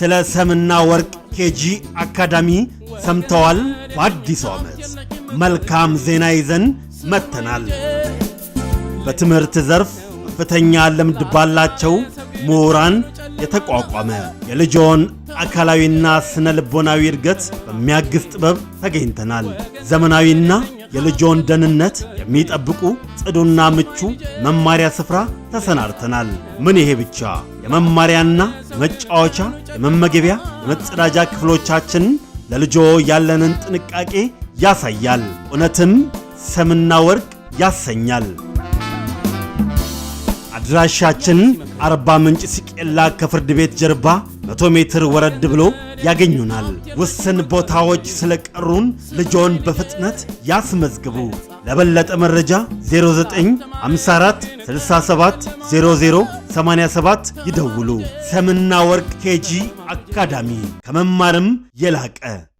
ስለ ሰምና ወርቅ ኬጂ አካዳሚ ሰምተዋል። በአዲሱ ዓመት መልካም ዜና ይዘን መጥተናል። በትምህርት ዘርፍ ከፍተኛ ልምድ ባላቸው ምሁራን የተቋቋመ የልጆን አካላዊና ስነ ልቦናዊ እድገት በሚያግዝ ጥበብ ተገኝተናል። ዘመናዊና የልጆን ደህንነት የሚጠብቁ ጽዱና ምቹ መማሪያ ስፍራ ተሰናድተናል። ምን ይሄ ብቻ! የመማሪያና የመጫወቻ የመመገቢያ የመጸዳጃ ክፍሎቻችን ለልጆ ያለንን ጥንቃቄ ያሳያል። እውነትም ሰምና ወርቅ ያሰኛል። አድራሻችን አርባ ምንጭ ሲቄላ ከፍርድ ቤት ጀርባ 100 ሜትር ወረድ ብሎ ያገኙናል። ውስን ቦታዎች ስለቀሩን ልጆን በፍጥነት ያስመዝግቡ። ለበለጠ መረጃ 0954 67 00 87 ይደውሉ። ሰምና ወርቅ ኬጂ አካዳሚ ከመማርም የላቀ